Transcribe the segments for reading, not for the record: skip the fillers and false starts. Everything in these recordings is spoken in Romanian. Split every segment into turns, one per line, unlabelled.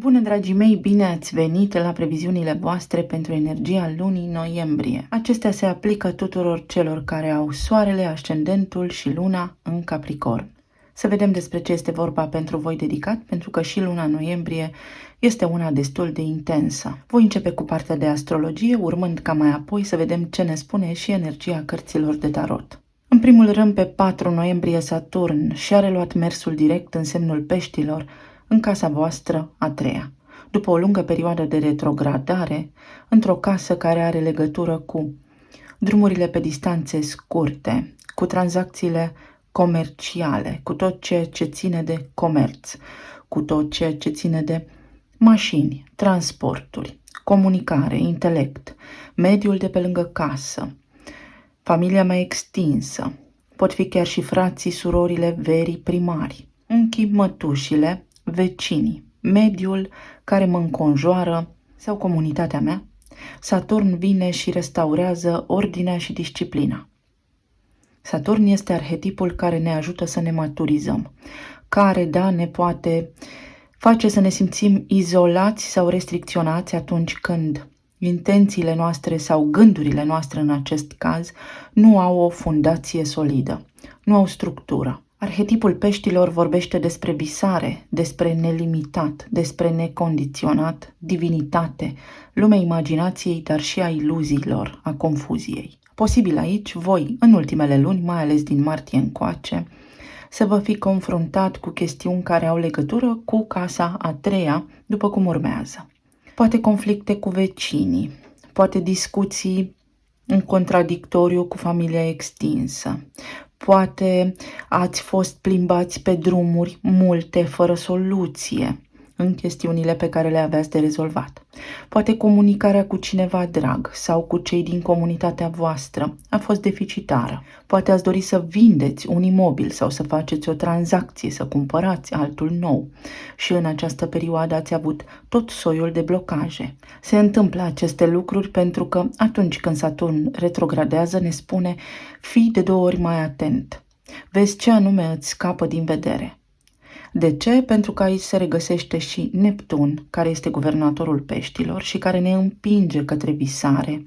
Bună, dragii mei, bine ați venit la previziunile voastre pentru energia lunii noiembrie. Acestea se aplică tuturor celor care au soarele, ascendentul și luna în Capricorn. Să vedem despre ce este vorba pentru voi dedicat, pentru că și luna noiembrie este una destul de intensă. Voi începe cu partea de astrologie, urmând ca mai apoi să vedem ce ne spune și energia cărților de tarot. În primul rând, pe 4 noiembrie, Saturn și-a reluat mersul direct în semnul Peștilor, în casa voastră a treia, după o lungă perioadă de retrogradare, într-o casă care are legătură cu drumurile pe distanțe scurte, cu tranzacțiile comerciale, cu tot ceea ce ține de comerț, cu tot ceea ce ține de mașini, transporturi, comunicare, intelect, mediul de pe lângă casă, familia mai extinsă, pot fi chiar și frații, surorile, verii, primari, unchii, mătușile, vecinii, mediul care mă înconjoară sau comunitatea mea. Saturn vine și restaurează ordinea și disciplina. Saturn este arhetipul care ne ajută să ne maturizăm, care, ne poate face să ne simțim izolați sau restricționați atunci când intențiile noastre sau gândurile noastre în acest caz nu au o fundație solidă, nu au structură. Arhetipul peștilor vorbește despre visare, despre nelimitat, despre necondiționat, divinitate, lumea imaginației, dar și a iluziilor, a confuziei. Posibil aici, voi, în ultimele luni, mai ales din martie încoace, să vă fi confruntat cu chestiuni care au legătură cu casa a treia, după cum urmează. Poate conflicte cu vecinii, poate discuții în contradictoriu cu familia extinsă, poate ați fost plimbați pe drumuri multe fără soluție în chestiunile pe care le aveați de rezolvat. Poate comunicarea cu cineva drag sau cu cei din comunitatea voastră a fost deficitară. Poate ați dori să vindeți un imobil sau să faceți o tranzacție, să cumpărați altul nou și în această perioadă ați avut tot soiul de blocaje. Se întâmplă aceste lucruri pentru că atunci când Saturn retrogradează ne spune: fii de 2 ori mai atent. Vezi ce anume îți scapă din vedere. De ce? Pentru că aici se regăsește și Neptun, care este guvernatorul peștilor și care ne împinge către visare,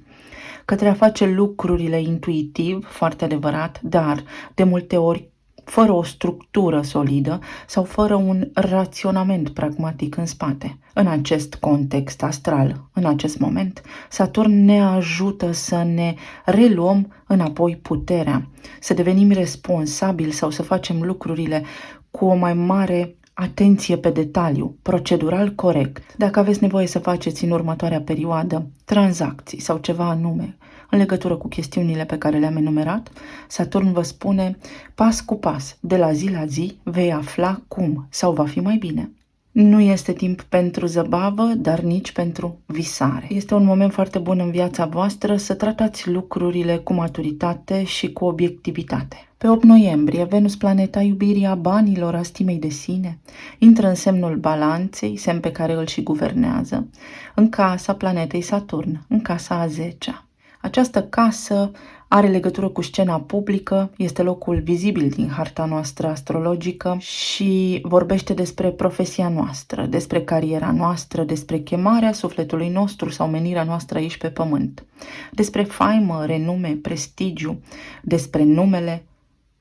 către a face lucrurile intuitiv, foarte adevărat, dar de multe ori fără o structură solidă sau fără un raționament pragmatic în spate. În acest context astral, în acest moment, Saturn ne ajută să ne reluăm înapoi puterea, să devenim responsabili sau să facem lucrurile cu o mai mare atenție pe detaliu, procedural corect. Dacă aveți nevoie să faceți în următoarea perioadă tranzacții sau ceva anume în legătură cu chestiunile pe care le-am enumerat, Saturn vă spune pas cu pas, de la zi la zi vei afla cum sau va fi mai bine. Nu este timp pentru zăbavă, dar nici pentru visare. Este un moment foarte bun în viața voastră să tratați lucrurile cu maturitate și cu obiectivitate. Pe 8 noiembrie, Venus, planeta iubirii, a banilor, a stimei de sine, intră în semnul balanței, semn pe care îl și guvernează, în casa planetei Saturn, în casa a 10-a. Această casă are legătură cu scena publică, este locul vizibil din harta noastră astrologică și vorbește despre profesia noastră, despre cariera noastră, despre chemarea sufletului nostru sau menirea noastră aici pe pământ, despre faimă, renume, prestigiu, despre numele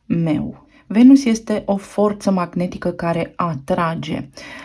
meu. Venus este o forță magnetică care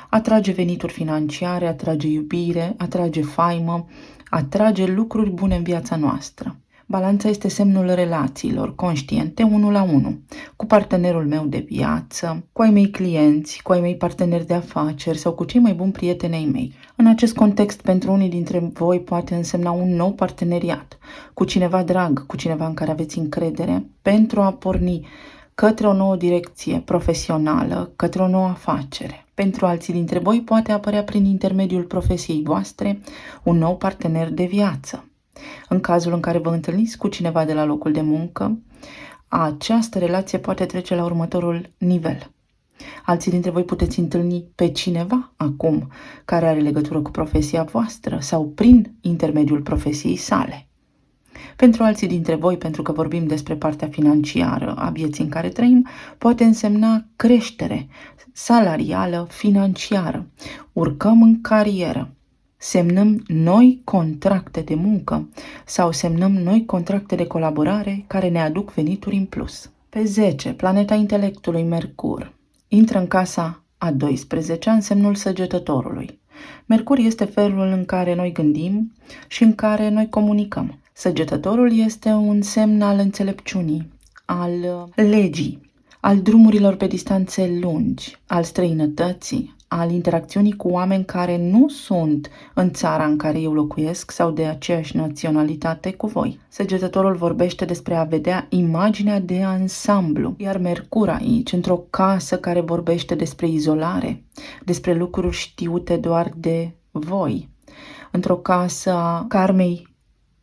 atrage venituri financiare, atrage iubire, atrage faimă, atrage lucruri bune în viața noastră. Balanța este semnul relațiilor conștiente 1 la 1, cu partenerul meu de viață, cu ai mei clienți, cu ai mei parteneri de afaceri sau cu cei mai buni prieteni ai mei. În acest context, pentru unii dintre voi poate însemna un nou parteneriat, cu cineva drag, cu cineva în care aveți încredere, pentru a porni către o nouă direcție profesională, către o nouă afacere. Pentru alții dintre voi poate apărea prin intermediul profesiei voastre un nou partener de viață. În cazul în care vă întâlniți cu cineva de la locul de muncă, această relație poate trece la următorul nivel. Alții dintre voi puteți întâlni pe cineva acum care are legătură cu profesia voastră sau prin intermediul profesiei sale. Pentru alții dintre voi, pentru că vorbim despre partea financiară a vieții în care trăim, poate însemna creștere salarială, financiară. Urcăm în carieră. Semnăm noi contracte de muncă sau semnăm noi contracte de colaborare care ne aduc venituri în plus. Pe 10, planeta intelectului Mercur intră în casa a 12-a în semnul Săgetătorului. Mercur este felul în care noi gândim și în care noi comunicăm. Săgetătorul este un semn al înțelepciunii, al legii, al drumurilor pe distanțe lungi, al străinătății, al interacțiunii cu oameni care nu sunt în țara în care eu locuiesc sau de aceeași naționalitate cu voi. Săgetătorul vorbește despre a vedea imaginea de ansamblu, iar Mercur aici, într-o casă care vorbește despre izolare, despre lucruri știute doar de voi, într-o casă a karmei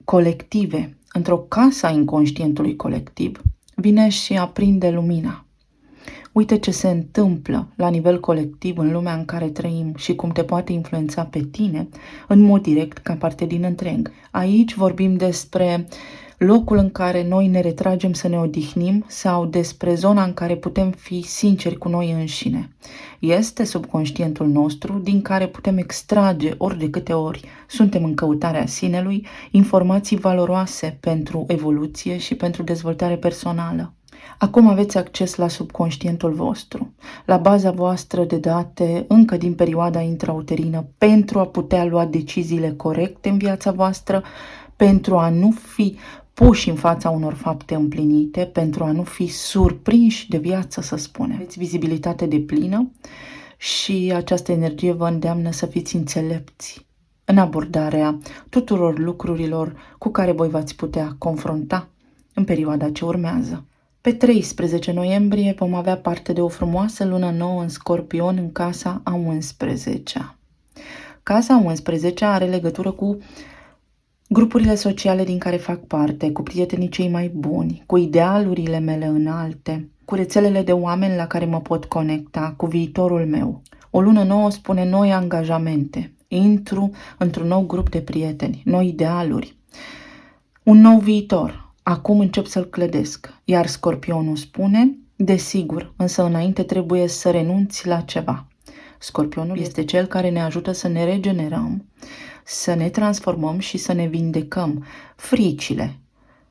colective, într-o casă a inconștientului colectiv, vine și aprinde lumina. Uite ce se întâmplă la nivel colectiv în lumea în care trăim și cum te poate influența pe tine în mod direct ca parte din întreg. Aici vorbim despre locul în care noi ne retragem să ne odihnim sau despre zona în care putem fi sinceri cu noi înșine. Este subconștientul nostru din care putem extrage ori de câte ori suntem în căutarea sinelui informații valoroase pentru evoluție și pentru dezvoltare personală. Acum aveți acces la subconștientul vostru, la baza voastră de date încă din perioada intrauterină pentru a putea lua deciziile corecte în viața voastră, pentru a nu fi puși în fața unor fapte împlinite, pentru a nu fi surprinși de viață, să spunem. Aveți vizibilitate deplină și această energie vă îndeamnă să fiți înțelepți în abordarea tuturor lucrurilor cu care voi v-ați putea confrunta în perioada ce urmează. Pe 13 noiembrie vom avea parte de o frumoasă lună nouă în Scorpion în casa a 11-a. Casa 11-a are legătură cu grupurile sociale din care fac parte, cu prietenii cei mai buni, cu idealurile mele înalte, cu rețelele de oameni la care mă pot conecta, cu viitorul meu. O lună nouă spune noi angajamente. Intru într-un nou grup de prieteni, noi idealuri, un nou viitor. Acum încep să-l clădesc, iar Scorpionul spune, desigur, însă înainte trebuie să renunți la ceva. Scorpionul este cel care ne ajută să ne regenerăm, să ne transformăm și să ne vindecăm fricile,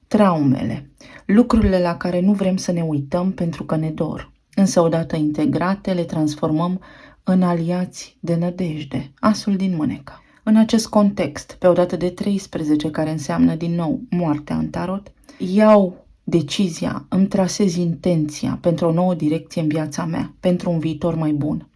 traumele, lucrurile la care nu vrem să ne uităm pentru că ne dor. Însă odată integrate le transformăm în aliați de nădejde, asul din mânecă. În acest context, pe o dată de 13, care înseamnă din nou moartea în tarot, iau decizia, îmi trasez intenția pentru o nouă direcție în viața mea, pentru un viitor mai bun.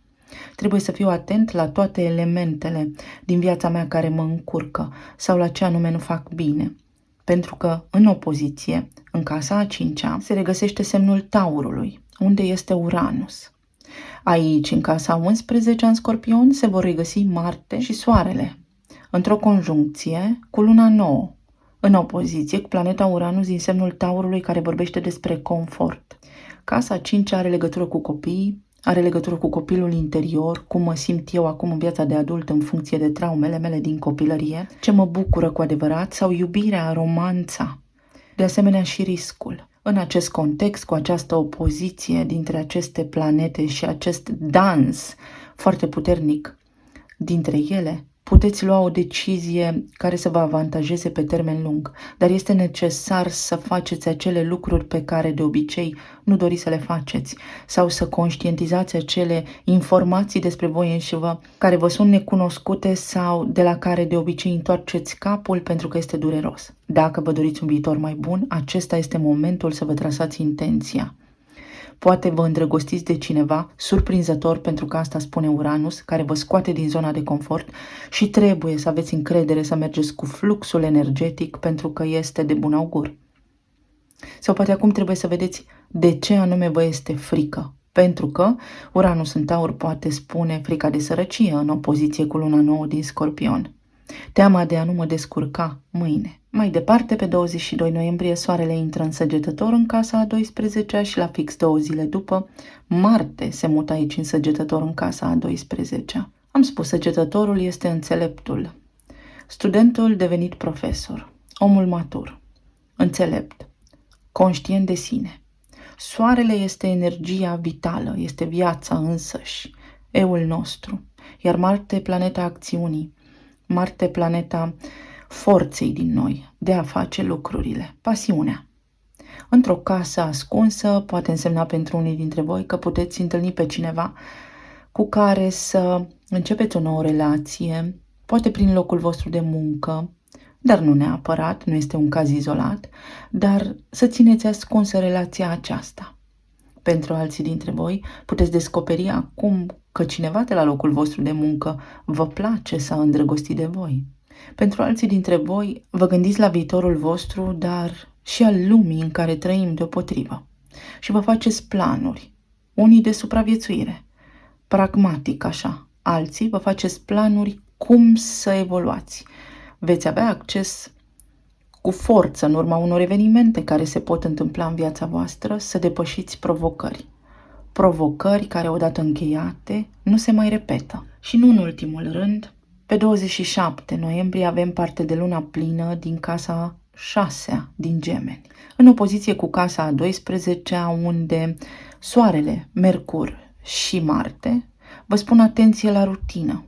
Trebuie să fiu atent la toate elementele din viața mea care mă încurcă sau la ce anume nu fac bine. Pentru că în opoziție, în casa a 5-a, se regăsește semnul Taurului, unde este Uranus. Aici, în casa 11-a, în Scorpion, se vor regăsi Marte și Soarele, într-o conjuncție cu luna nouă, în opoziție cu planeta Uranus din semnul Taurului, care vorbește despre confort. Casa 5 are legătură cu copiii, are legătură cu copilul interior, cum mă simt eu acum în viața de adult în funcție de traumele mele din copilărie, ce mă bucură cu adevărat, sau iubirea, romanța, de asemenea și riscul. În acest context, cu această opoziție dintre aceste planete și acest dans foarte puternic dintre ele, puteți lua o decizie care să vă avantajeze pe termen lung, dar este necesar să faceți acele lucruri pe care de obicei nu doriți să le faceți sau să conștientizați acele informații despre voi înșivă care vă sunt necunoscute sau de la care de obicei întoarceți capul pentru că este dureros. Dacă vă doriți un viitor mai bun, acesta este momentul să vă trasați intenția. Poate vă îndrăgostiți de cineva surprinzător, pentru că asta spune Uranus, care vă scoate din zona de confort și trebuie să aveți încredere să mergeți cu fluxul energetic pentru că este de bun augur. Sau poate acum trebuie să vedeți de ce anume vă este frică. Pentru că Uranus în Taur poate spune frica de sărăcie în opoziție cu luna nouă din Scorpion. Teama de a nu mă descurca mâine. Mai departe, pe 22 noiembrie, Soarele intră în Săgetător în casa a 12-a și la fix 2 zile după, Marte se mută aici în Săgetător în casa a 12-a. Am spus, Săgetătorul este înțeleptul, studentul devenit profesor, omul matur. înțelept, conștient de sine. Soarele este energia vitală, este viața însăși, eul nostru, iar Marte planeta acțiunii, Marte planeta forței din noi, de a face lucrurile, pasiunea. Într-o casă ascunsă poate însemna pentru unii dintre voi că puteți întâlni pe cineva cu care să începeți o nouă relație, poate prin locul vostru de muncă, dar nu neapărat, nu este un caz izolat, dar să țineți ascunsă relația aceasta. Pentru alții dintre voi puteți descoperi acum că cineva de la locul vostru de muncă vă place sau îndrăgostit de voi. Pentru alții dintre voi vă gândiți la viitorul vostru, dar și al lumii în care trăim deopotrivă. Și vă faceți planuri, unii de supraviețuire, pragmatic așa, alții vă faceți planuri cum să evoluați. Veți avea acces cu forță în urma unor evenimente care se pot întâmpla în viața voastră să depășiți provocări. Provocări care odată încheiate nu se mai repetă. Și nu în ultimul rând, pe 27 noiembrie avem parte de luna plină din casa 6 din Gemeni, în opoziție cu casa a 12-a, unde Soarele, Mercur și Marte vă spun atenție la rutină,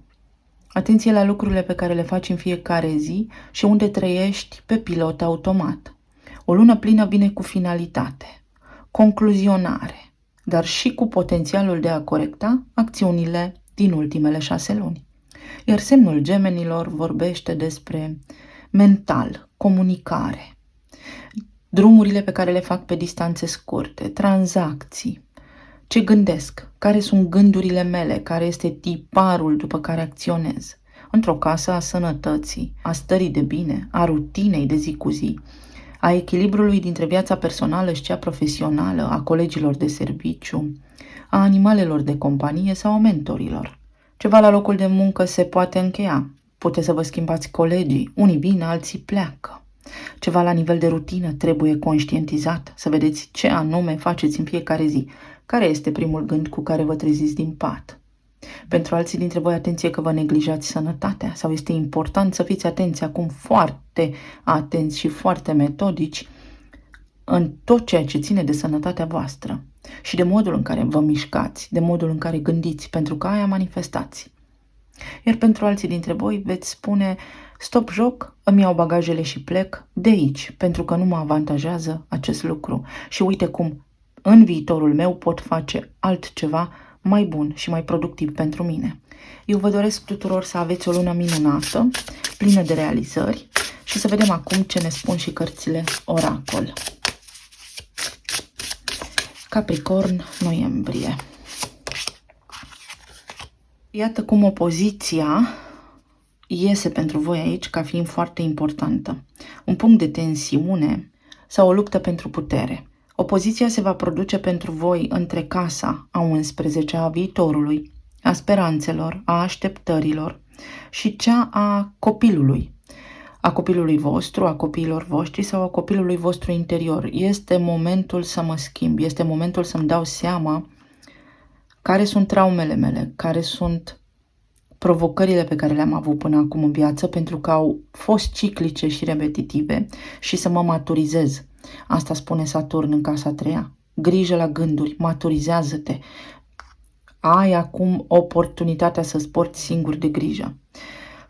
atenție la lucrurile pe care le faci în fiecare zi și unde trăiești pe pilot automat. O lună plină vine cu finalitate, concluzionare, dar și cu potențialul de a corecta acțiunile din ultimele 6 luni. Iar semnul Gemenilor vorbește despre mental, comunicare, drumurile pe care le fac pe distanțe scurte, tranzacții, ce gândesc, care sunt gândurile mele, care este tiparul după care acționez. Într-o casă a sănătății, a stării de bine, a rutinei de zi cu zi, a echilibrului dintre viața personală și cea profesională, a colegilor de serviciu, a animalelor de companie sau a mentorilor. Ceva la locul de muncă se poate încheia. Puteți să vă schimbați colegii, unii vin, alții pleacă. Ceva la nivel de rutină trebuie conștientizat, să vedeți ce anume faceți în fiecare zi. Care este primul gând cu care vă treziți din pat? Pentru alții dintre voi, atenție că vă neglijați sănătatea sau este important să fiți atenți acum, foarte atenți și foarte metodici în tot ceea ce ține de sănătatea voastră și de modul în care vă mișcați, de modul în care gândiți, pentru că aia manifestați. Iar pentru alții dintre voi veți spune: stop joc, îmi iau bagajele și plec de aici, pentru că nu mă avantajează acest lucru. Și uite cum în viitorul meu pot face altceva mai bun și mai productiv pentru mine. Eu vă doresc tuturor să aveți o lună minunată, plină de realizări, și să vedem acum ce ne spun și cărțile Oracol. Capricorn, noiembrie. Iată cum opoziția iese pentru voi aici ca fiind foarte importantă. Un punct de tensiune sau o luptă pentru putere. Opoziția se va produce pentru voi între casa a 11-a a viitorului, a speranțelor, a așteptărilor și cea a copilului vostru, a copiilor voștri sau a copilului vostru interior. Este momentul să mă schimb, este momentul să-mi dau seama care sunt traumele mele, care sunt provocările pe care le-am avut până acum în viață, pentru că au fost ciclice și repetitive, și să mă maturizez. Asta spune Saturn în casa 3-a. Grijă la gânduri, maturizează-te. Ai acum oportunitatea să-ți porți singur de grijă.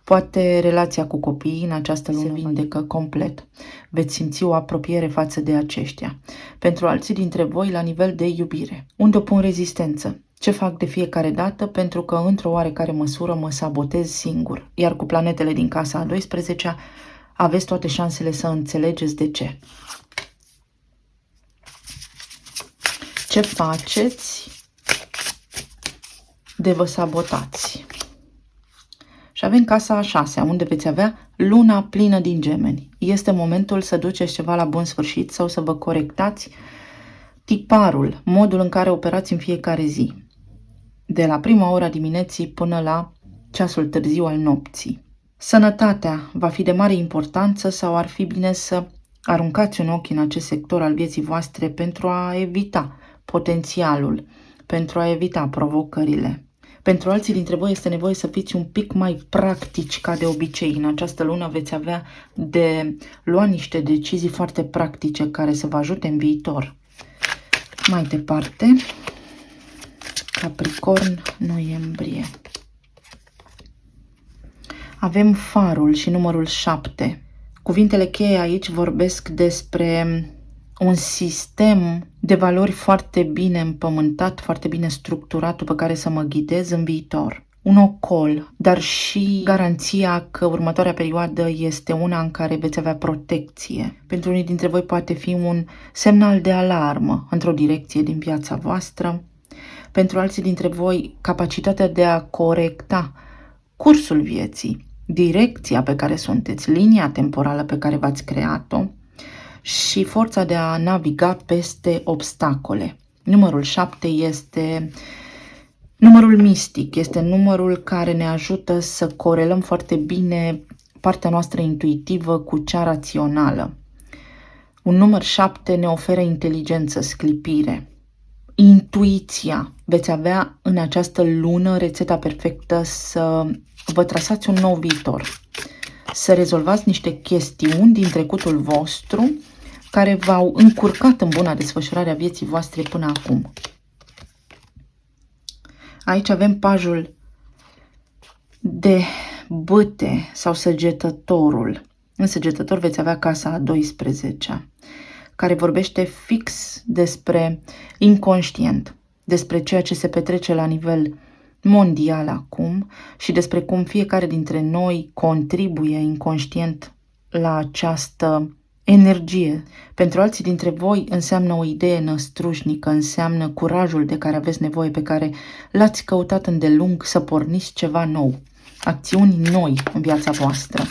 Poate relația cu copiii în această lună se vindecă complet. Veți simți o apropiere față de aceștia. Pentru alții dintre voi, la nivel de iubire, unde opun rezistență. Ce fac de fiecare dată? Pentru că într-o oarecare măsură mă sabotez singur. Iar cu planetele din casa a 12-a aveți toate șansele să înțelegeți de ce. Ce faceți de vă sabotați? Și avem casa a 6-a, unde veți avea luna plină din Gemeni. Este momentul să duceți ceva la bun sfârșit sau să vă corectați tiparul, modul în care operați în fiecare zi. De la prima ora dimineții până la ceasul târziu al nopții. Sănătatea va fi de mare importanță sau ar fi bine să aruncați un ochi în acest sector al vieții voastre pentru a evita potențialul, pentru a evita provocările. Pentru alții dintre voi este nevoie să fiți un pic mai practici ca de obicei. În această lună veți avea de lua niște decizii foarte practice care să vă ajute în viitor. Mai departe, Capricorn, noiembrie. Avem farul și numărul 7. Cuvintele cheie aici vorbesc despre un sistem de valori foarte bine împământat, foarte bine structurat, după care să mă ghidez în viitor. Un ocol, dar și garanția că următoarea perioadă este una în care veți avea protecție. Pentru unii dintre voi poate fi un semnal de alarmă într-o direcție din viața voastră. Pentru alții dintre voi, capacitatea de a corecta cursul vieții, direcția pe care sunteți, linia temporală pe care v-ați creat-o și forța de a naviga peste obstacole. Numărul 7 este numărul mistic, este numărul care ne ajută să corelăm foarte bine partea noastră intuitivă cu cea rațională. Un număr 7 ne oferă inteligență, sclipire, intuiția. Veți avea în această lună rețeta perfectă să vă trasați un nou viitor, să rezolvați niște chestiuni din trecutul vostru care v-au încurcat în buna desfășurare a vieții voastre până acum. Aici avem pajul de bâte sau săgetătorul. În săgetător veți avea casa a 12-a, care vorbește fix despre inconștient, despre ceea ce se petrece la nivel mondial acum și despre cum fiecare dintre noi contribuie inconștient la această energie. Pentru alții dintre voi înseamnă o idee năstrușnică, înseamnă curajul de care aveți nevoie, pe care l-ați căutat îndelung să porniți ceva nou, acțiuni noi în viața voastră.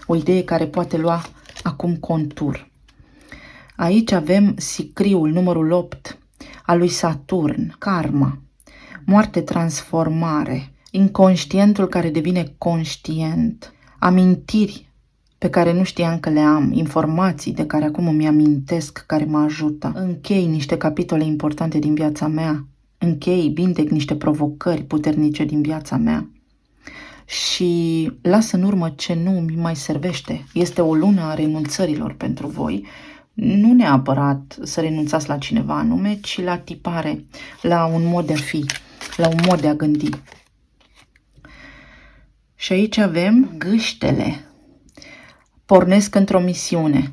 O idee care poate lua acum contur. Aici avem sicriul, numărul 8, al lui Saturn, karma, moarte, transformare, inconștientul care devine conștient, amintiri pe care nu știam că le am, informații de care acum îmi amintesc, care mă ajută. Închei niște capitole importante din viața mea, vindec niște provocări puternice din viața mea și las în urmă ce nu mi mai servește. Este o lună a renunțărilor pentru voi, nu neapărat să renunțați la cineva anume, ci la tipare, la un mod de a fi, la un mod de a gândi. Și aici avem gâștele. Pornesc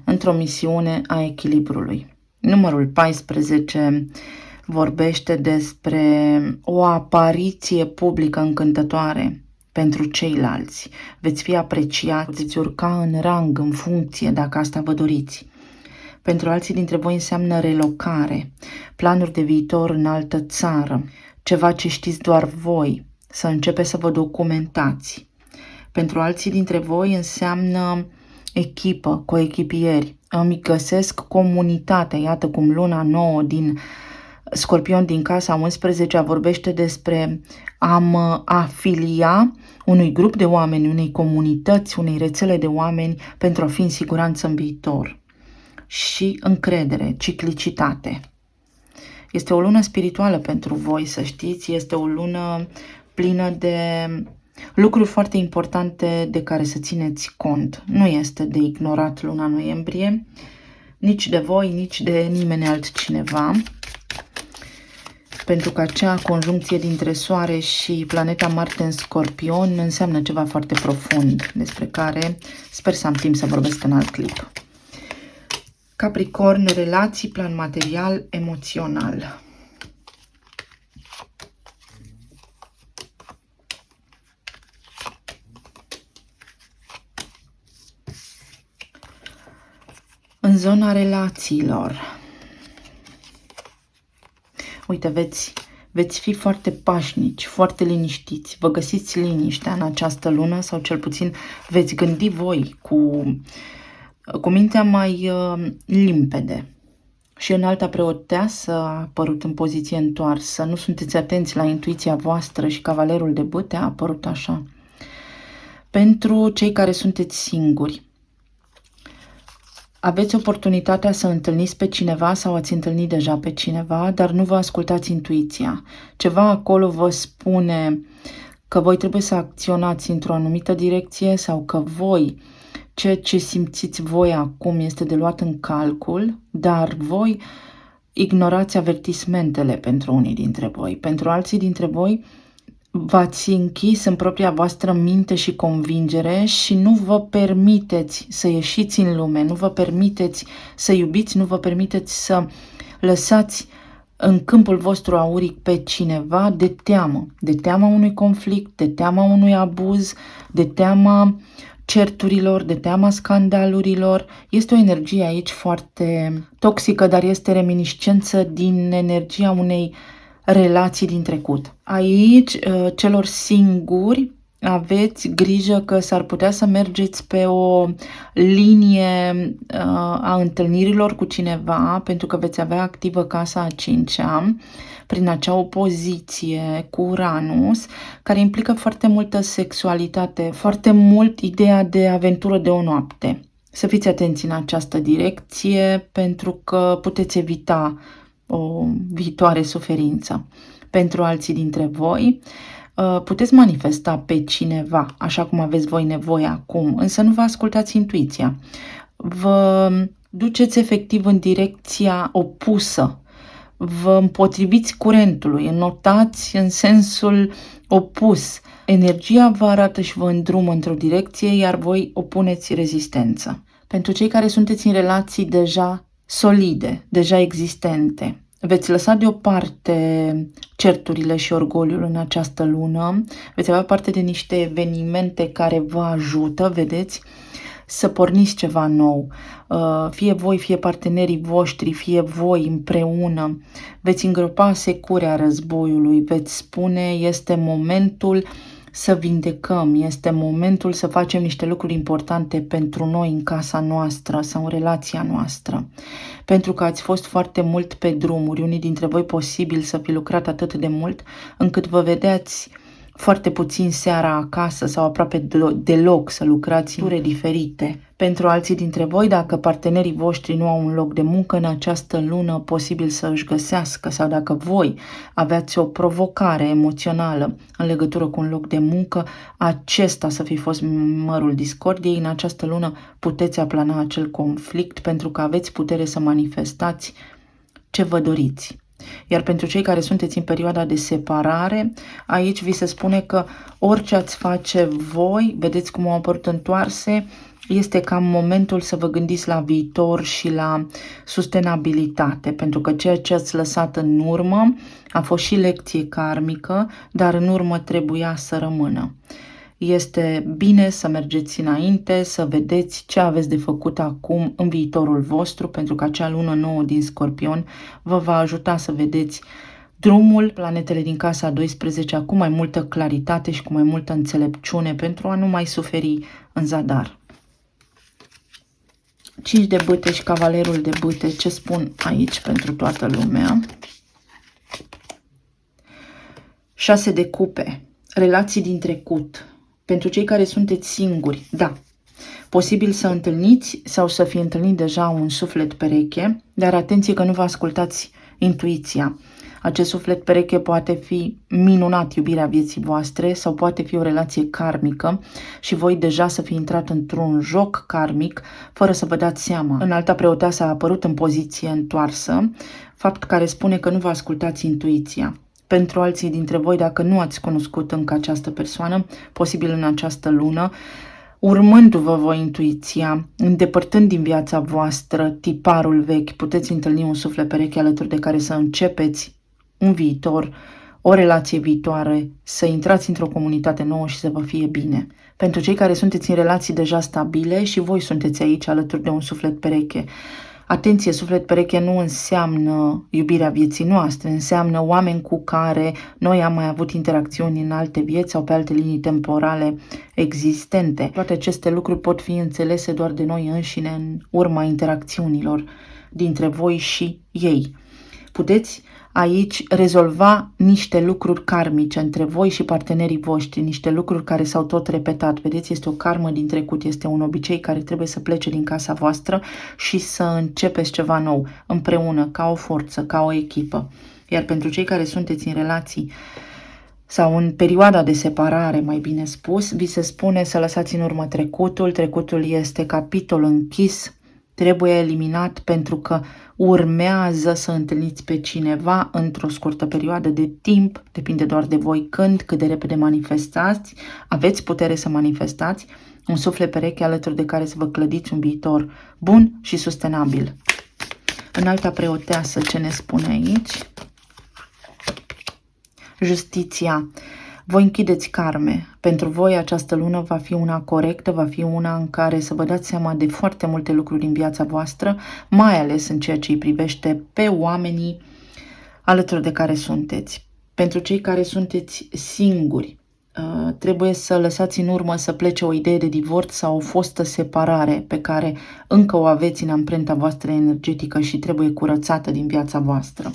într-o misiune a echilibrului. Numărul 14 vorbește despre o apariție publică încântătoare pentru ceilalți. Veți fi apreciați, veți urca în rang, în funcție, dacă asta vă doriți. Pentru alții dintre voi înseamnă relocare, planuri de viitor în altă țară, ceva ce știți doar voi, să începeți să vă documentați. Pentru alții dintre voi înseamnă echipă, coechipieri. Îmi găsesc comunitatea. Iată cum luna nouă din Scorpion din casa 11 vorbește despre a mă afilia unui grup de oameni, unei comunități, unei rețele de oameni pentru a fi în siguranță în viitor. Și încredere, ciclicitate. Este o lună spirituală pentru voi, să știți. Este o lună plină de lucruri foarte importante de care să țineți cont. Nu este de ignorat luna noiembrie, nici de voi, nici de nimeni altcineva, pentru că acea conjuncție dintre Soare și planeta Marte în Scorpion înseamnă ceva foarte profund, despre care sper să am timp să vorbesc în alt clip. Capricorn, relații, plan material, emoțional. În zona relațiilor, uite, veți fi foarte pașnici, foarte liniștiți, vă găsiți liniștea în această lună sau cel puțin veți gândi voi cu mintea mai limpede. Și înalta preoteasă a apărut în poziție întoarsă, nu sunteți atenți la intuiția voastră și cavalerul de bâte a apărut așa. Pentru cei care sunteți singuri, Aveți oportunitatea să întâlniți pe cineva sau ați întâlnit deja pe cineva, dar nu vă ascultați intuiția. Ceva acolo vă spune că voi trebuie să acționați într-o anumită direcție sau că voi, ceea ce simțiți voi acum este de luat în calcul, dar voi ignorați avertismentele pentru unii dintre voi. Pentru alții dintre voi v-ați închis în propria voastră minte și convingere și nu vă permiteți să ieșiți în lume, nu vă permiteți să iubiți, nu vă permiteți să lăsați în câmpul vostru auric pe cineva de teama unui conflict, de teama unui abuz, de teama certurilor, de teama scandalurilor. Este o energie aici foarte toxică, dar este reminiscență din energia unei relații din trecut. Aici, celor singuri, aveți grijă că s-ar putea să mergeți pe o linie a întâlnirilor cu cineva, pentru că veți avea activă casa a 5-a, prin acea opoziție cu Uranus, care implică foarte multă sexualitate, foarte mult ideea de aventură de o noapte. Să fiți atenți în această direcție, pentru că puteți evita o viitoare suferință. Pentru alții dintre voi, puteți manifesta pe cineva, așa cum aveți voi nevoie acum, însă nu vă ascultați intuiția. Vă duceți efectiv în direcția opusă. Vă împotriviți curentului, înnotați în sensul opus. Energia vă arată și vă îndrumă într-o direcție, iar voi opuneți rezistență. Pentru cei care sunteți în relații deja solide, deja existente, veți lăsa deoparte certurile și orgoliul în această lună, veți avea parte de niște evenimente care vă ajută, vedeți, să porniți ceva nou. Fie voi, fie partenerii voștri, fie voi împreună, veți îngropa securea războiului, veți spune este momentul să vindecăm, este momentul să facem niște lucruri importante pentru noi în casa noastră sau în relația noastră. Pentru că ați fost foarte mult pe drumuri, unii dintre voi posibil să fi lucrat atât de mult încât vă vedeați foarte puțin seara acasă sau aproape deloc să lucrați în ture diferite. Pentru alții dintre voi, dacă partenerii voștri nu au un loc de muncă în această lună, posibil să își găsească, sau dacă voi aveați o provocare emoțională în legătură cu un loc de muncă, acesta să fi fost mărul discordiei, în această lună puteți aplana acel conflict pentru că aveți putere să manifestați ce vă doriți. Iar pentru cei care sunteți în perioada de separare, aici vi se spune că orice ați face voi, vedeți cum au apărut întoarse, este cam momentul să vă gândiți la viitor și la sustenabilitate, pentru că ceea ce ați lăsat în urmă a fost și lecție karmică, dar în urmă trebuia să rămână. Este bine să mergeți înainte, să vedeți ce aveți de făcut acum în viitorul vostru, pentru că acea lună nouă din Scorpion vă va ajuta să vedeți drumul, planetele din casa 12 cu mai multă claritate și cu mai multă înțelepciune pentru a nu mai suferi în zadar. 5 de bâte și cavalerul de bâte, ce spun aici pentru toată lumea? 6 de cupe, relații din trecut. Pentru cei care sunteți singuri, da, posibil să întâlniți sau să fi întâlnit deja un suflet pereche, dar atenție că nu vă ascultați intuiția. Acest suflet pereche poate fi minunat iubirea vieții voastre sau poate fi o relație karmică și voi deja să fi intrat într-un joc karmic fără să vă dați seama. În alta preoteasă a apărut în poziție întoarsă, fapt care spune că nu vă ascultați intuiția. Pentru alții dintre voi, dacă nu ați cunoscut încă această persoană, posibil în această lună, urmându-vă voi intuiția, îndepărtând din viața voastră tiparul vechi, puteți întâlni un suflet pereche alături de care să începeți un viitor, o relație viitoare, să intrați într-o comunitate nouă și să vă fie bine. Pentru cei care sunteți în relații deja stabile și voi sunteți aici alături de un suflet pereche, atenție, suflet pereche nu înseamnă iubirea vieții noastre, înseamnă oameni cu care noi am mai avut interacțiuni în alte vieți sau pe alte linii temporale existente. Toate aceste lucruri pot fi înțelese doar de noi înșine în urma interacțiunilor dintre voi și ei. Puteți aici rezolva niște lucruri karmice între voi și partenerii voștri, niște lucruri care s-au tot repetat. Vedeți, este o karmă din trecut, este un obicei care trebuie să plece din casa voastră și să începeți ceva nou, împreună, ca o forță, ca o echipă. Iar pentru cei care sunteți în relații sau în perioada de separare, mai bine spus, vi se spune să lăsați în urmă trecutul. Trecutul este capitol închis, trebuie eliminat pentru că urmează să întâlniți pe cineva într-o scurtă perioadă de timp, depinde doar de voi când, cât de repede manifestați, aveți putere să manifestați un suflet pereche alături de care să vă clădiți un viitor bun și sustenabil. Înalta preoteasă, ce ne spune aici? Justiția. Voi închideți karme. Pentru voi această lună va fi una corectă, va fi una în care să vă dați seama de foarte multe lucruri în viața voastră, mai ales în ceea ce îi privește pe oamenii alături de care sunteți. Pentru cei care sunteți singuri, trebuie să lăsați în urmă să plece o idee de divorț sau o fostă separare pe care încă o aveți în amprenta voastră energetică și trebuie curățată din viața voastră.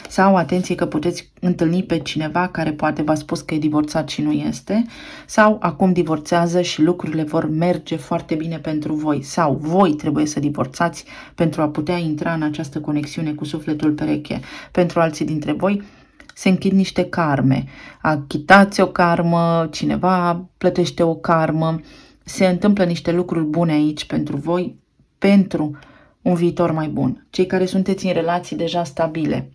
Sau atenție că puteți întâlni pe cineva care poate v-a spus că e divorțat și nu este, sau acum divorțează și lucrurile vor merge foarte bine pentru voi, sau voi trebuie să divorțați pentru a putea intra în această conexiune cu sufletul pereche. Pentru alții dintre voi se închid niște karme, achitați o karmă, cineva plătește o karmă, se întâmplă niște lucruri bune aici pentru voi, pentru un viitor mai bun. Cei care sunteți în relații deja stabile,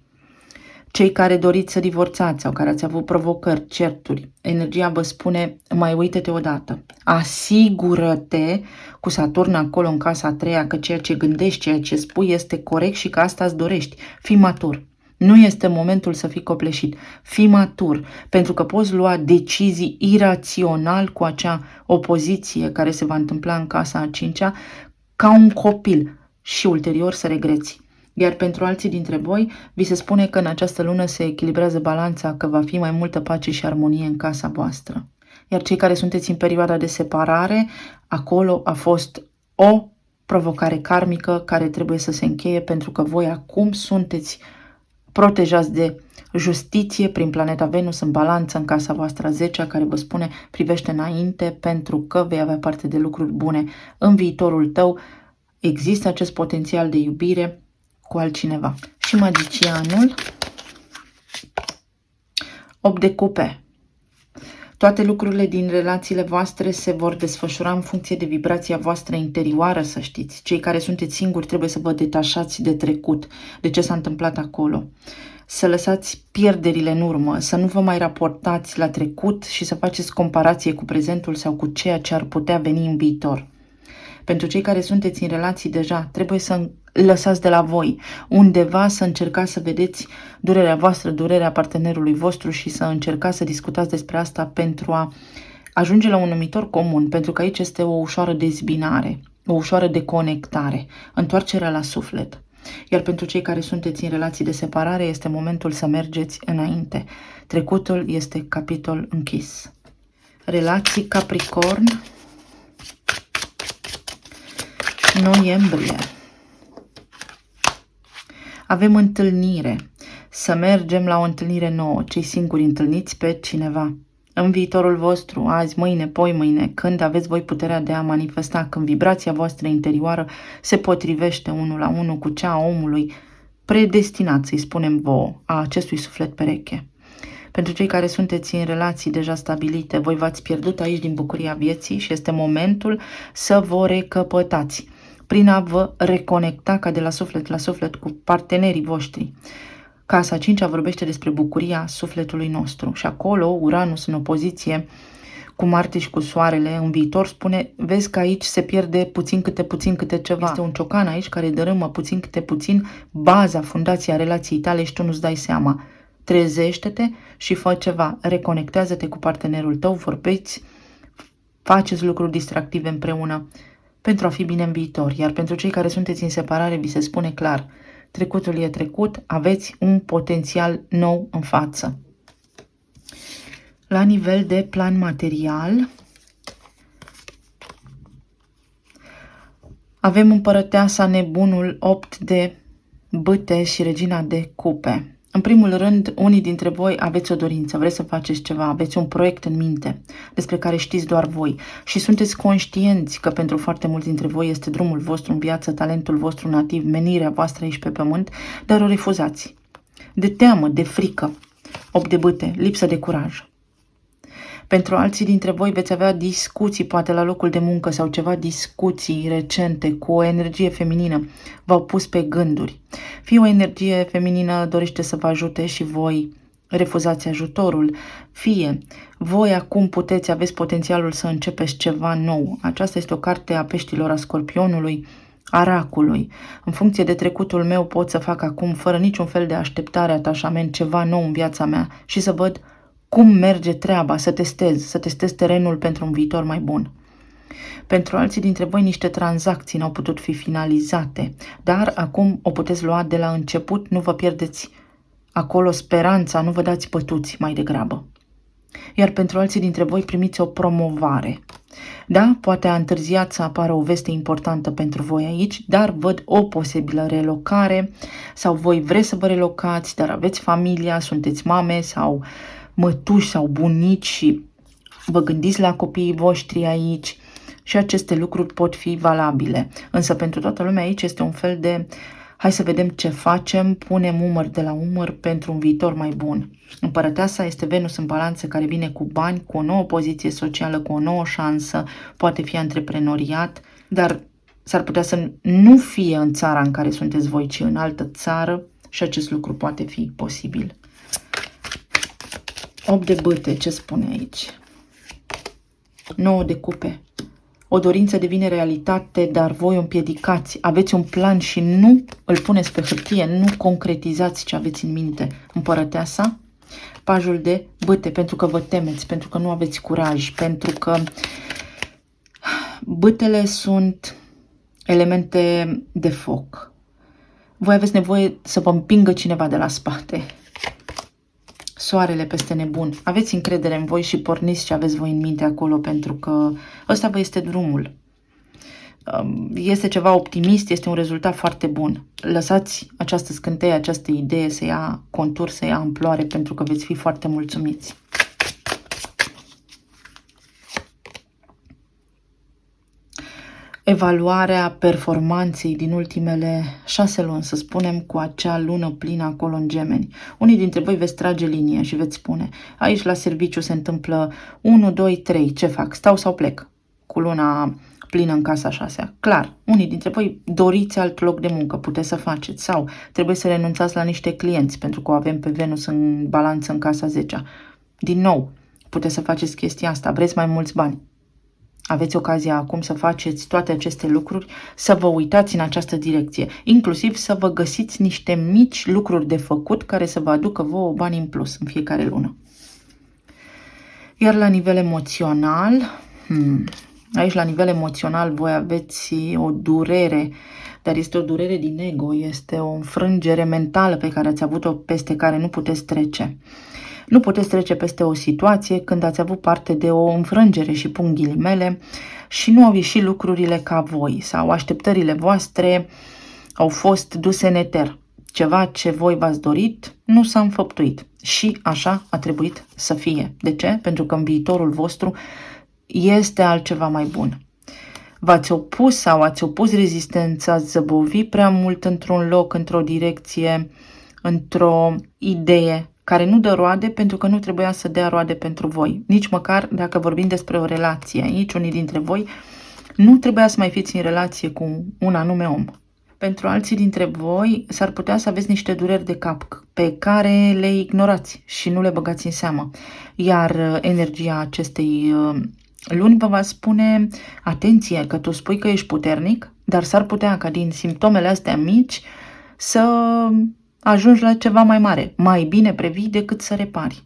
cei care doriți să divorțați sau care ați avut provocări, certuri, energia vă spune, mai uită-te odată. Asigură-te cu Saturn acolo în casa a treia că ceea ce gândești, ceea ce spui este corect și că asta îți dorești. Fii matur. Nu este momentul să fii copleșit. Fii matur, pentru că poți lua decizii irațional cu acea opoziție care se va întâmpla în casa a cincea ca un copil și ulterior să regreți. Iar pentru alții dintre voi, vi se spune că în această lună se echilibrează balanța, că va fi mai multă pace și armonie în casa voastră. Iar cei care sunteți în perioada de separare, acolo a fost o provocare karmică care trebuie să se încheie pentru că voi acum sunteți protejați de justiție prin planeta Venus în balanță în casa voastră a 10-a, care vă spune privește înainte pentru că vei avea parte de lucruri bune în viitorul tău. Există acest potențial de iubire cu altcineva. Și magicianul, 8 de cupe. Toate lucrurile din relațiile voastre se vor desfășura în funcție de vibrația voastră interioară, să știți. Cei care sunteți singuri trebuie să vă detașați de trecut, de ce s-a întâmplat acolo. Să lăsați pierderile în urmă, să nu vă mai raportați la trecut și să faceți comparație cu prezentul sau cu ceea ce ar putea veni în viitor. Pentru cei care sunteți în relații deja, trebuie să lăsați de la voi, undeva să încercați să vedeți durerea voastră, durerea partenerului vostru și să încercați să discutați despre asta pentru a ajunge la un numitor comun, pentru că aici este o ușoară dezbinare, o ușoară deconectare, întoarcerea la suflet. Iar pentru cei care sunteți în relații de separare, este momentul să mergeți înainte. Trecutul este capitol închis. Relații Capricorn, noiembrie. Avem întâlnire. Să mergem la o întâlnire nouă. Cei singuri, întâlniți pe cineva. În viitorul vostru, azi, mâine, poimâine, când aveți voi puterea de a manifesta, când vibrația voastră interioară se potrivește unul la unul cu cea a omului predestinat, să-i spunem vouă, a acestui suflet pereche. Pentru cei care sunteți în relații deja stabilite, voi v-ați pierdut aici din bucuria vieții și este momentul să vă recăpătați prin a vă reconecta ca de la suflet la suflet cu partenerii voștri. Casa a 5-a vorbește despre bucuria sufletului nostru și acolo Uranus în opoziție cu Marte și cu Soarele în viitor spune, vezi că aici se pierde puțin câte ceva. Este un ciocan aici care dărâmă puțin câte puțin baza, fundația relației tale și tu nu-ți dai seama. Trezește-te și fă ceva, reconectează-te cu partenerul tău, vorbeți, faceți lucruri distractive împreună pentru a fi bine în viitor. Iar pentru cei care sunteți în separare, vi se spune clar, trecutul e trecut, aveți un potențial nou în față. La nivel de plan material, avem împărăteasa, nebunul, 8 de bâte și regina de cupe. În primul rând, unii dintre voi aveți o dorință, vreți să faceți ceva, aveți un proiect în minte despre care știți doar voi și sunteți conștienți că pentru foarte mulți dintre voi este drumul vostru în viață, talentul vostru nativ, menirea voastră aici pe pământ, dar o refuzați. De teamă, de frică, 8 de bâte, lipsă de curaj. Pentru alții dintre voi veți avea discuții, poate la locul de muncă sau ceva discuții recente cu o energie feminină. V-au pus pe gânduri. Fie o energie feminină dorește să vă ajute și voi refuzați ajutorul, fie voi acum aveți potențialul să începeți ceva nou. Aceasta este o carte a peștilor, a scorpionului, a racului. În funcție de trecutul meu pot să fac acum, fără niciun fel de așteptare, atașament, ceva nou în viața mea și să văd cum merge treaba, să testez terenul pentru un viitor mai bun. Pentru alții dintre voi niște tranzacții n-au putut fi finalizate, dar acum o puteți lua de la început, nu vă pierdeți acolo speranța, nu vă dați bătuți mai degrabă. Iar pentru alții dintre voi primiți o promovare. Da, poate a întârziat să apară o veste importantă pentru voi aici, dar văd o posibilă relocare sau voi vreți să vă relocați, dar aveți familia, sunteți mame sau mătuși sau bunici și vă gândiți la copiii voștri aici și aceste lucruri pot fi valabile. Însă pentru toată lumea aici este un fel de hai să vedem ce facem, punem umăr de la umăr pentru un viitor mai bun. Împărăteasa este Venus în balanță care vine cu bani, cu o nouă poziție socială, cu o nouă șansă, poate fi antreprenoriat, dar s-ar putea să nu fie în țara în care sunteți voi, ci în altă țară și acest lucru poate fi posibil. 8 de bâte, ce spune aici? 9 de cupe. O dorință devine realitate, dar voi o împiedicați. Aveți un plan și nu îl puneți pe hârtie, nu concretizați ce aveți în minte. Împărăteasa, pajul de bâte, pentru că vă temeți, pentru că nu aveți curaj, pentru că bâtele sunt elemente de foc. Voi aveți nevoie să vă împingă cineva de la spate. Soarele peste nebun. Aveți încredere în voi și porniți ce aveți voi în minte acolo, pentru că ăsta vă este drumul. Este ceva optimist, este un rezultat foarte bun. Lăsați această scânteie, această idee să ia contur, să ia amploare, pentru că veți fi foarte mulțumiți. Evaluarea performanței din ultimele 6 luni, să spunem, cu acea lună plină acolo în Gemeni. Unii dintre voi veți trage linie și veți spune, aici la serviciu se întâmplă 1, 2, 3, ce fac? Stau sau plec? Cu luna plină în casa 6-a. Clar, unii dintre voi doriți alt loc de muncă, puteți să faceți, sau trebuie să renunțați la niște clienți, pentru că o avem pe Venus în balanță în casa 10-a. Din nou, puteți să faceți chestia asta, vreți mai mulți bani. Aveți ocazia acum să faceți toate aceste lucruri, să vă uitați în această direcție, inclusiv să vă găsiți niște mici lucruri de făcut care să vă aducă vouă bani în plus în fiecare lună. Iar la nivel emoțional, aici la nivel emoțional voi aveți o durere, dar este o durere din ego, este o înfrângere mentală pe care ați avut-o, peste care nu puteți trece. Nu puteți trece peste o situație când ați avut parte de o înfrângere și pun ghilimele și nu au ieșit lucrurile ca voi sau așteptările voastre au fost duse în eter. Ceva ce voi v-ați dorit nu s-a înfăptuit și așa a trebuit să fie. De ce? Pentru că în viitorul vostru este altceva mai bun. V-ați opus sau ați opus rezistența, ați zăbovit prea mult într-un loc, într-o direcție, într-o idee care nu dă roade pentru că nu trebuia să dea roade pentru voi. Nici măcar dacă vorbim despre o relație aici, unii dintre voi nu trebuia să mai fiți în relație cu un anume om. Pentru alții dintre voi s-ar putea să aveți niște dureri de cap pe care le ignorați și nu le băgați în seamă. Iar energia acestei luni vă va spune, atenție, că tu spui că ești puternic, dar s-ar putea ca din simptomele astea mici să ajungi la ceva mai mare. Mai bine previi decât să repari.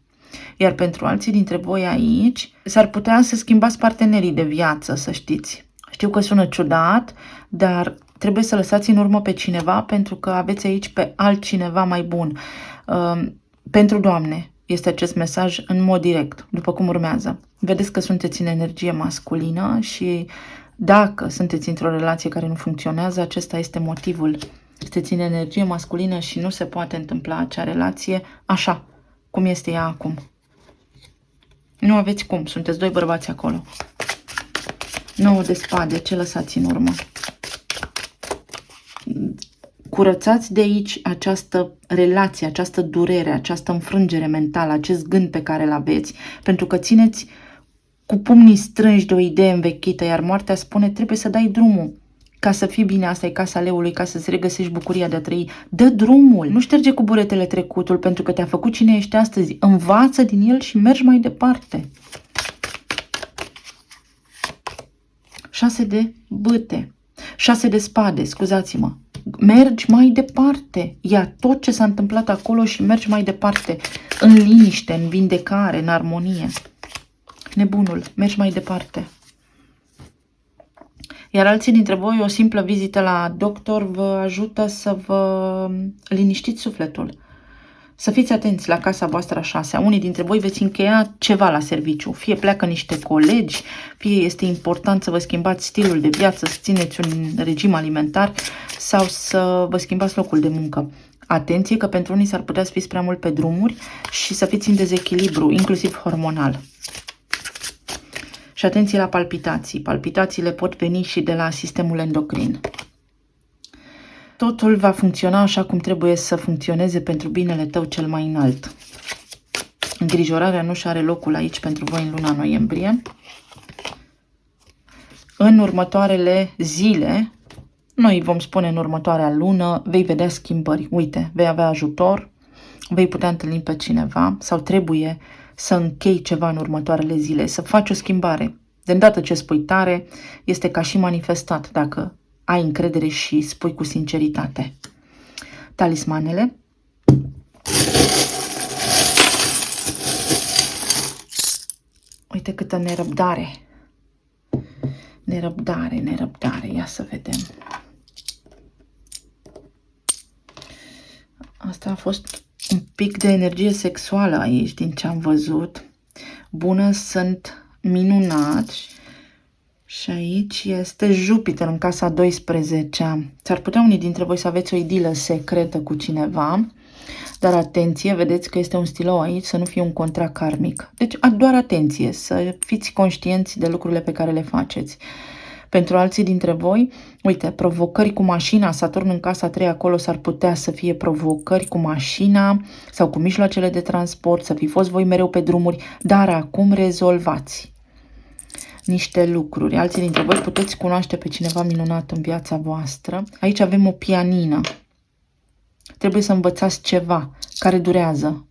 Iar pentru alții dintre voi aici, s-ar putea să schimbați partenerii de viață, să știți. Știu că sună ciudat, dar trebuie să lăsați în urmă pe cineva pentru că aveți aici pe altcineva mai bun. Pentru Doamne este acest mesaj în mod direct, după cum urmează. Vedeți că sunteți în energie masculină și dacă sunteți într-o relație care nu funcționează, acesta este motivul Sunteți în energie masculină și nu se poate întâmpla acea relație așa, cum este ea acum. Nu aveți cum, sunteți doi bărbați acolo. 9 de spade, ce lăsați în urmă? Curățați de aici această relație, această durere, această înfrângere mentală, acest gând pe care îl aveți, pentru că țineți cu pumnii strânși de o idee învechită, iar moartea spune trebuie să dai drumul. Ca să fii bine, asta e casa leului, ca să-ți regăsești bucuria de a trăi. Dă drumul, nu șterge cu buretele trecutul, pentru că te-a făcut cine ești astăzi. Învață din el și mergi mai departe. 6 de bâte, 6 de spade, scuzați-mă. Mergi mai departe. Ia tot ce s-a întâmplat acolo și mergi mai departe. În liniște, în vindecare, în armonie. Nebunul, mergi mai departe. Iar alții dintre voi, o simplă vizită la doctor vă ajută să vă liniștiți sufletul. Să fiți atenți la casa voastră a 6-a. Unii dintre voi veți încheia ceva la serviciu. Fie pleacă niște colegi, fie este important să vă schimbați stilul de viață, să țineți un regim alimentar sau să vă schimbați locul de muncă. Atenție că pentru unii s-ar putea să fiți prea mult pe drumuri și să fiți în dezechilibru, inclusiv hormonal. Și atenție la palpitații. Palpitațiile pot veni și de la sistemul endocrin. Totul va funcționa așa cum trebuie să funcționeze pentru binele tău cel mai înalt. Îngrijorarea nu și are locul aici pentru voi în luna noiembrie. În următoarele zile, noi vom spune în următoarea lună, vei vedea schimbări. Uite, vei avea ajutor, vei putea întâlni pe cineva sau trebuie să închei ceva în următoarele zile, să faci o schimbare. De îndată ce spui tare, este ca și manifestat dacă ai încredere și spui cu sinceritate. Talismanele. Uite câtă nerăbdare. Nerăbdare, nerăbdare. Ia să vedem. Asta a fost un pic de energie sexuală aici, din ce am văzut. Bună, sunt minunați. Și aici este Jupiter în casa 12. S-ar putea unii dintre voi să aveți o idilă secretă cu cineva, dar atenție, vedeți că este un stilou aici, să nu fie un contract karmic. Deci doar atenție, să fiți conștienți de lucrurile pe care le faceți. Pentru alții dintre voi, uite, provocări cu mașina, Saturn în casa 3, acolo s-ar putea să fie provocări cu mașina sau cu mijloacele de transport, să fi fost voi mereu pe drumuri, dar acum rezolvați niște lucruri. Alții dintre voi puteți cunoaște pe cineva minunat în viața voastră. Aici avem o pianină. Trebuie să învățați ceva care durează.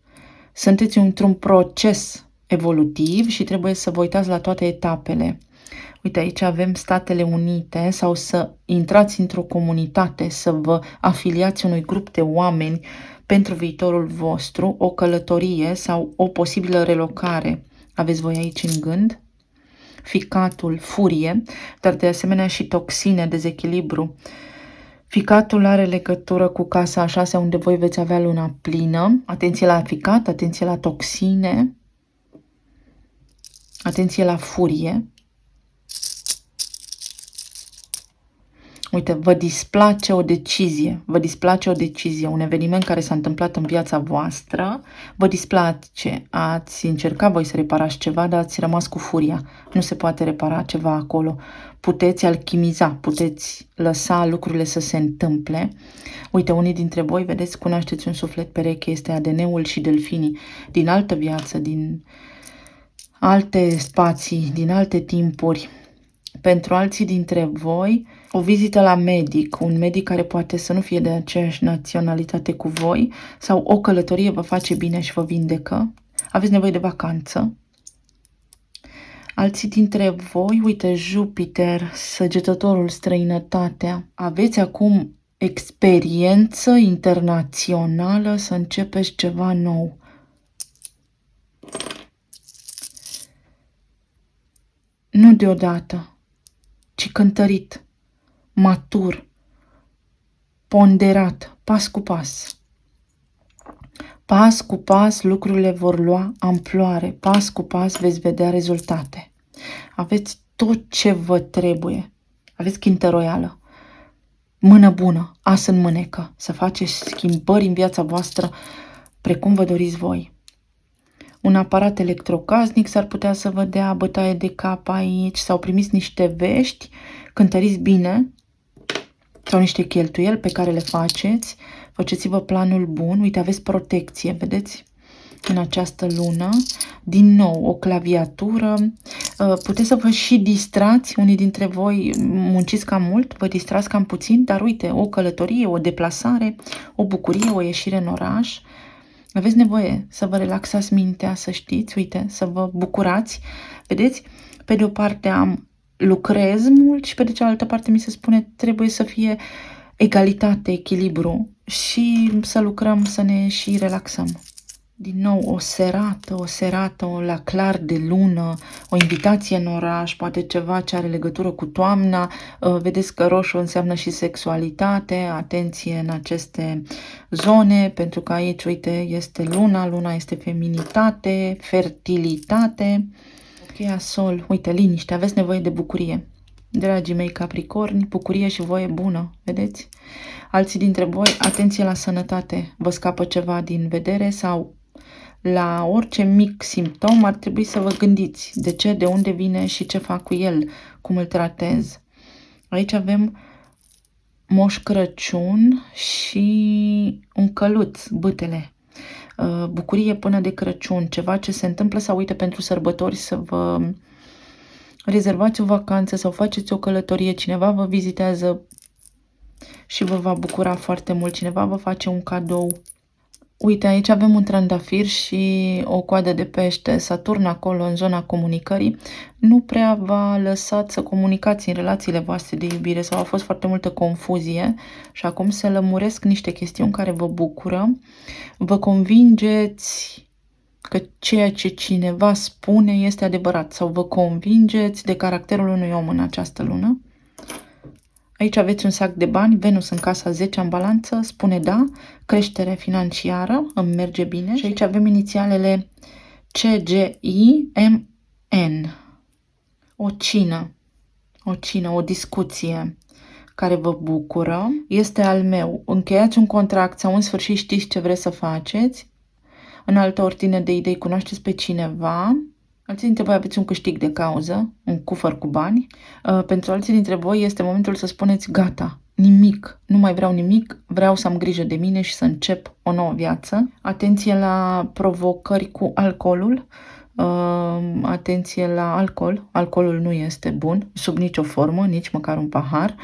Sunteți într-un proces evolutiv și trebuie să vă uitați la toate etapele. Uite, aici avem Statele Unite sau să intrați într-o comunitate, să vă afiliați unui grup de oameni pentru viitorul vostru, o călătorie sau o posibilă relocare. Aveți voi aici în gând? Ficatul, furie, dar de asemenea și toxine, dezechilibru. Ficatul are legătură cu casa a 6, unde voi veți avea luna plină. Atenție la ficat, atenție la toxine, atenție la furie. Uite, vă displace o decizie, un eveniment care s-a întâmplat în viața voastră, vă displace, ați încercat voi să reparați ceva, dar ați rămas cu furia, nu se poate repara ceva acolo, puteți alchimiza, puteți lăsa lucrurile să se întâmple. Uite, unii dintre voi, vedeți, cunoașteți un suflet pereche, este ADN-ul și delfinii, din altă viață, din alte spații, din alte timpuri. Pentru alții dintre voi, o vizită la medic, un medic care poate să nu fie de aceeași naționalitate cu voi, sau o călătorie vă face bine și vă vindecă. Aveți nevoie de vacanță. Alții dintre voi, uite, Jupiter, săgetătorul, străinătatea. Aveți acum experiență internațională, să începeți ceva nou. Nu deodată, ci cântărit, matur, ponderat, pas cu pas. Pas cu pas lucrurile vor lua amploare, pas cu pas veți vedea rezultate. Aveți tot ce vă trebuie, aveți chintă royală. mână bună, as în mânecă, să faceți schimbări în viața voastră precum vă doriți voi. Un aparat electrocasnic s-ar putea să vă dea bătaie de cap aici sau primiți niște vești, cântăriți bine sau niște cheltuieli pe care le faceți. Faceți-vă planul bun. Uite, aveți protecție, vedeți? În această lună, din nou, o claviatură. Puteți să vă și distrați, unii dintre voi munciți cam mult, vă distrați cam puțin, dar uite, o călătorie, o deplasare, o bucurie, o ieșire în oraș. Aveți nevoie să vă relaxați mintea, să știți, uite, să vă bucurați. Vedeți? Pe de o parte lucrez mult și pe de cealaltă parte mi se spune trebuie să fie egalitate, echilibru și să lucrăm, să ne și relaxăm. Din nou, o serată la clar de lună, o invitație în oraș, poate ceva ce are legătură cu toamna. Vedeți că roșu înseamnă și sexualitate, atenție în aceste zone, pentru că aici, uite, este luna este feminitate, fertilitate. Cheia sol, uite, liniște, aveți nevoie de bucurie. Dragii mei capricorni, bucurie și voie bună, vedeți? Alții dintre voi, atenție la sănătate, vă scapă ceva din vedere sau la orice mic simptom ar trebui să vă gândiți de ce, de unde vine și ce fac cu el, cum îl tratez. Aici avem Moș Crăciun și un căluț, bâtele. Bucurie până de Crăciun, ceva ce se întâmplă sau uite pentru sărbători să vă rezervați o vacanță sau faceți o călătorie, cineva vă vizitează și vă va bucura foarte mult, cineva vă face un cadou. Uite, aici avem un trandafir și o coadă de pește. Saturn acolo, în zona comunicării, nu prea v-a lăsat să comunicați în relațiile voastre de iubire sau a fost foarte multă confuzie și acum se lămuresc niște chestiuni care vă bucură. Vă convingeți că ceea ce cineva spune este adevărat sau vă convingeți de caracterul unui om în această lună. Aici aveți un sac de bani, Venus în casa 10 în balanță, spune da, creștere financiară, îmi merge bine. Și aici avem inițialele CGIMN. O cină, o discuție care vă bucură. Este al meu. Încheiați un contract sau în sfârșit știți ce vreți să faceți. În altă ordine de idei, cunoașteți pe cineva. Alții dintre voi aveți un câștig de cauză, un cufăr cu bani. Pentru alții dintre voi este momentul să spuneți gata, nimic, nu mai vreau nimic, vreau să am grijă de mine și să încep o nouă viață. Atenție la provocări cu alcoolul, atenție la alcool. Alcoolul nu este bun, sub nicio formă, nici măcar un pahar,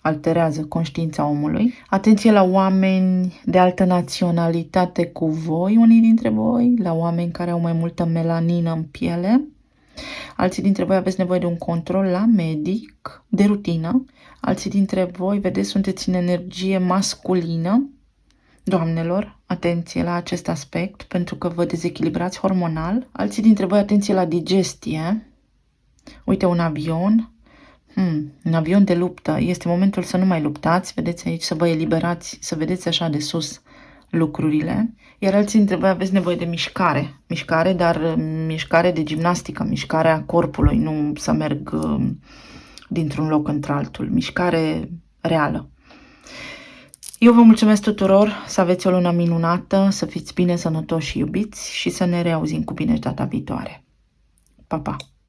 alterează conștiința omului. Atenție la oameni de altă naționalitate cu voi, unii dintre voi, la oameni care au mai multă melanină în piele. Alții dintre voi aveți nevoie de un control la medic, de rutină. Alții dintre voi, vedeți, sunteți în energie masculină. Doamnelor, atenție la acest aspect, pentru că vă dezechilibrați hormonal. Alții dintre voi, atenție la digestie. Uite, un avion. Un avion de luptă. Este momentul să nu mai luptați, vedeți aici, să vă eliberați, să vedeți așa de sus lucrurile. Iar alții dintre voi aveți nevoie de mișcare. Mișcare, dar mișcare de gimnastică, mișcarea corpului, nu să merg dintr-un loc într-altul. Mișcare reală. Eu vă mulțumesc tuturor, să aveți o lună minunată, să fiți bine, sănătoși și iubiți și să ne reauzim cu bine data viitoare. Pa, pa!